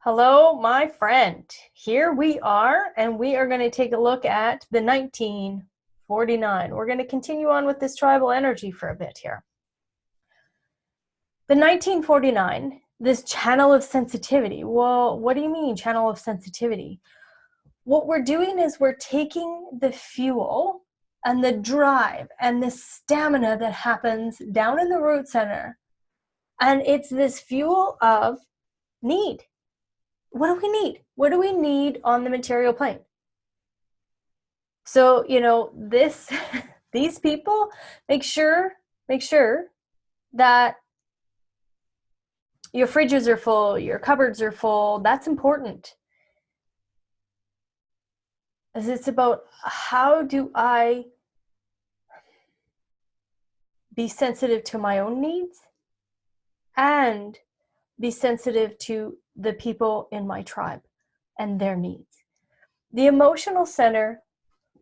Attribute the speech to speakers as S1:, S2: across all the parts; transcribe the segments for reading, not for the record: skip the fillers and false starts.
S1: Hello, my friend. Here we are, and we are going to take a look at the 1949. We're going to continue on with this tribal energy for a bit here. The 1949, this channel of sensitivity. Well, what do you mean, channel of sensitivity? What we're doing is we're taking the fuel and the drive and the stamina that happens down in the root center, and it's this fuel of need. What do we need? What do we need on the material plane? So, these people make sure that your fridges are full, your cupboards are full. That's important. As it's about how do I be sensitive to my own needs and be sensitive to the people in my tribe and their needs. The emotional center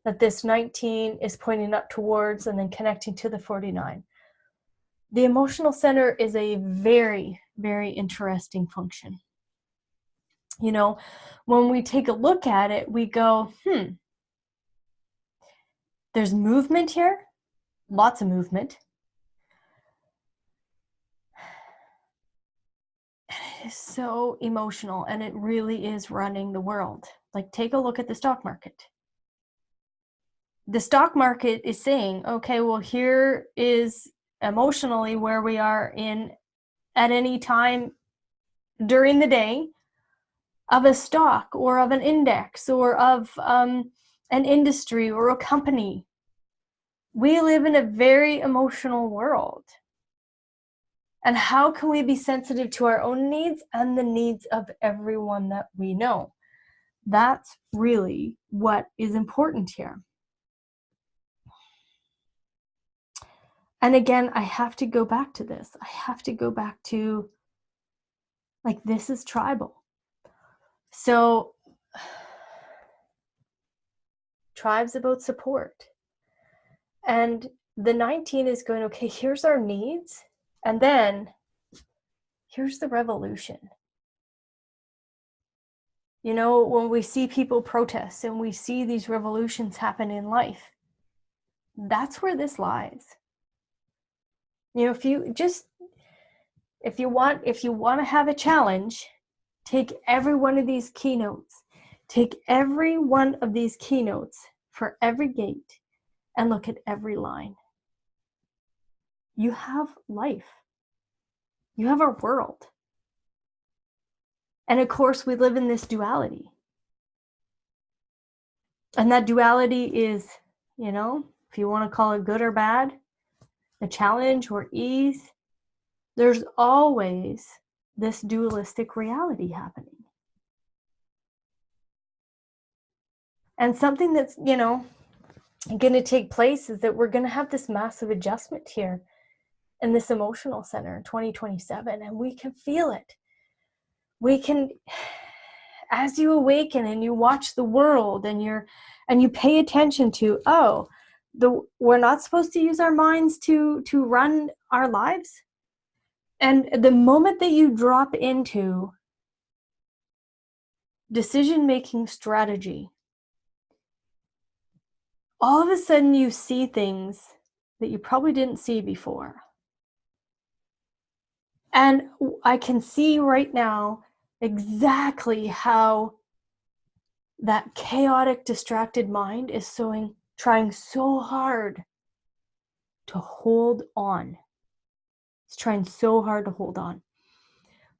S1: that this 19 is pointing up towards and then connecting to the 49. The emotional center is a very, very interesting function. When we take a look at it, we go, there's movement here, lots of movement. It is so emotional, and it really is running the world. Like, take a look at the stock market. The stock market is saying, okay, well, here is emotionally where we are at any time during the day of a stock or of an index or of an industry or a company. We live in a very emotional world. And how can we be sensitive to our own needs and the needs of everyone that we know? That's really what is important here. And again, I have to go back to this. I have to go back to, this is tribal. So, tribe's about support. And the 19 is going, okay, here's our needs. And then here's the revolution. When we see people protest and we see these revolutions happen in life, that's where this lies. If you want to have a challenge, take every one of these keynotes. Take every one of these keynotes for every gate and look at every line. You have life. You have a world. And of course, we live in this duality. And that duality is, if you want to call it good or bad, a challenge or ease, there's always this dualistic reality happening. And something that's, going to take place is that we're going to have this massive adjustment here in this emotional center in 2027, and we can feel it. We can, as you awaken and you watch the world and you pay attention to, we're not supposed to use our minds to run our lives. And the moment that you drop into decision-making strategy, all of a sudden you see things that you probably didn't see before. And I can see right now exactly how that chaotic, distracted mind is trying so hard to hold on. It's trying so hard to hold on.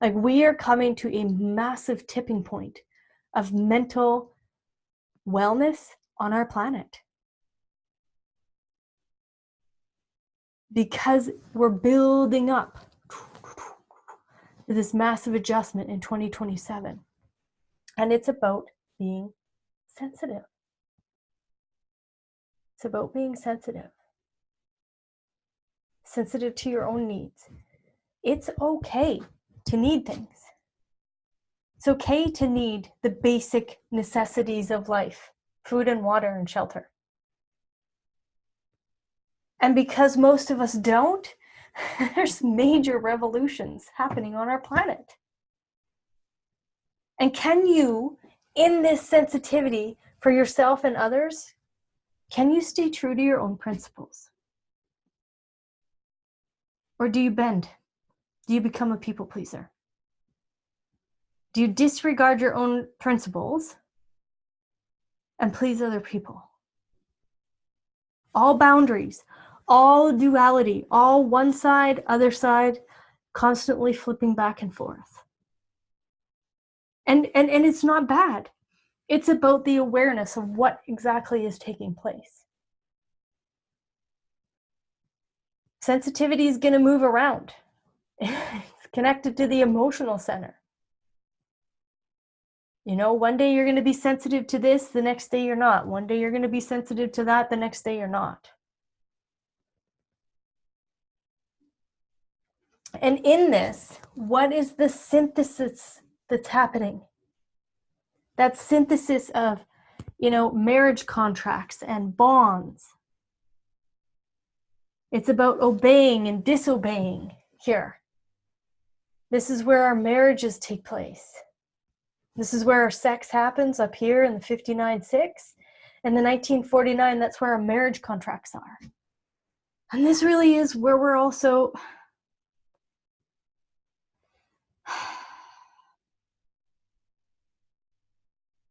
S1: Like, we are coming to a massive tipping point of mental wellness on our planet. Because we're building up this massive adjustment in 2027. And it's about being sensitive. It's about being sensitive. Sensitive to your own needs. It's okay to need things. It's okay to need the basic necessities of life, food and water and shelter. And because most of us don't, there's major revolutions happening on our planet. And can you, in this sensitivity for yourself and others, can you stay true to your own principles? Or do you bend? Do you become a people pleaser? Do you disregard your own principles and please other people? All boundaries, all duality, all one side, other side, constantly flipping back and forth. And it's not bad. It's about the awareness of what exactly is taking place. Sensitivity is going to move around. It's connected to the emotional center. You know, one day you're going to be sensitive to this, the next day you're not. One day you're going to be sensitive to that, the next day you're not. And in this, what is the synthesis that's happening? That synthesis of, you know, marriage contracts and bonds. It's about obeying and disobeying here. This is where our marriages take place. This is where our sex happens up here in the 59-6. And the 1949, that's where our marriage contracts are. And this really is where we're also...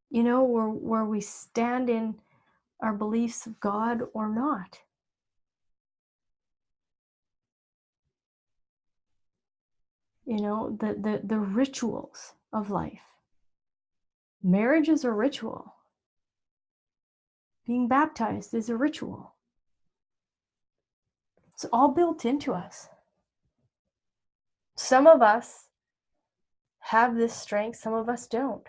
S1: you know, where we stand in our beliefs of God or not. You know, the rituals of life. Marriage is a ritual. Being baptized is a ritual. It's all built into us. Some of us have this strength, some of us don't.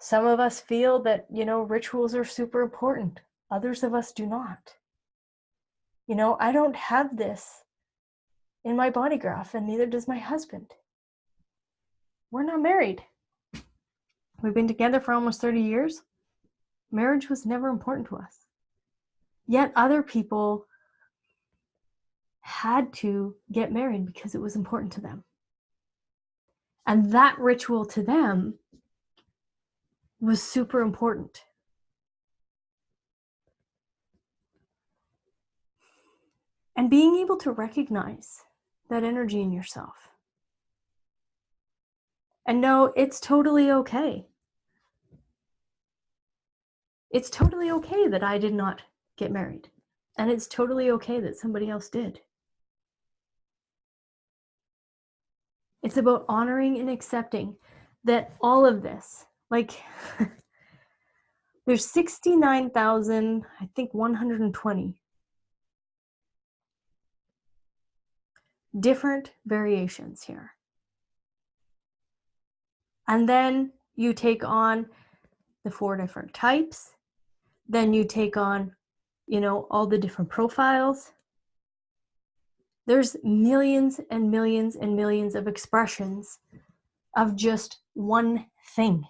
S1: Some of us feel that, you know, rituals are super important. Others of us do not. You know, I don't have this in my body graph, and neither does my husband. We're not married. We've been together for almost 30 years. Marriage was never important to us. Yet other people had to get married because it was important to them. And that ritual to them was super important. And being able to recognize that energy in yourself. And know it's totally okay. It's totally okay that I did not get married. And it's totally okay that somebody else did. It's about honoring and accepting that all of this, like, there's 69,000, I think 120 different variations here. And then you take on the 4 different types. Then you take on, you know, all the different profiles. There's millions and millions and millions of expressions of just one thing.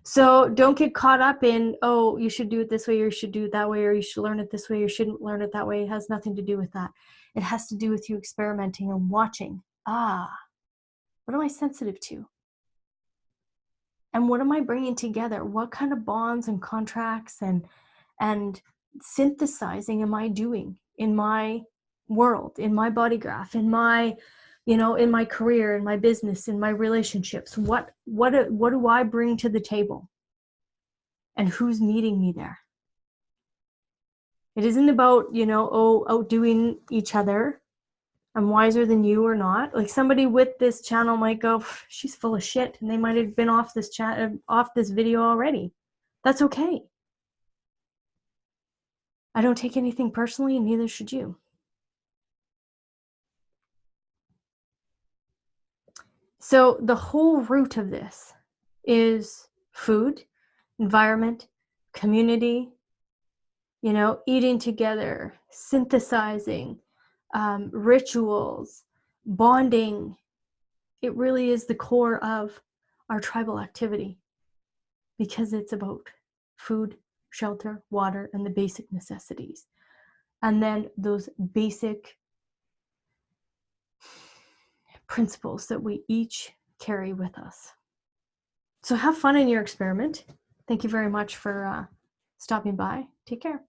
S1: So don't get caught up in, oh, you should do it this way, or you should do it that way, or you should learn it this way, or you shouldn't learn it that way. It has nothing to do with that. It has to do with you experimenting and watching. What am I sensitive to? And what am I bringing together? What kind of bonds and contracts and synthesizing am I doing in my world, in my body graph, in my, you know, in my career, in my business, in my relationships? What do I bring to the table? And who's meeting me there? It isn't about, you know, outdoing each other. I'm wiser than you or not. Like, somebody with this channel might go, she's full of shit, and they might have been off this video already. That's okay. I don't take anything personally, and neither should you. So the whole root of this is food, environment, community, you know, eating together, synthesizing, rituals, bonding. It really is the core of our tribal activity, because it's about food, shelter, water, and the basic necessities. And then those basic principles that we each carry with us. So have fun in your experiment. Thank you very much for stopping by. Take care.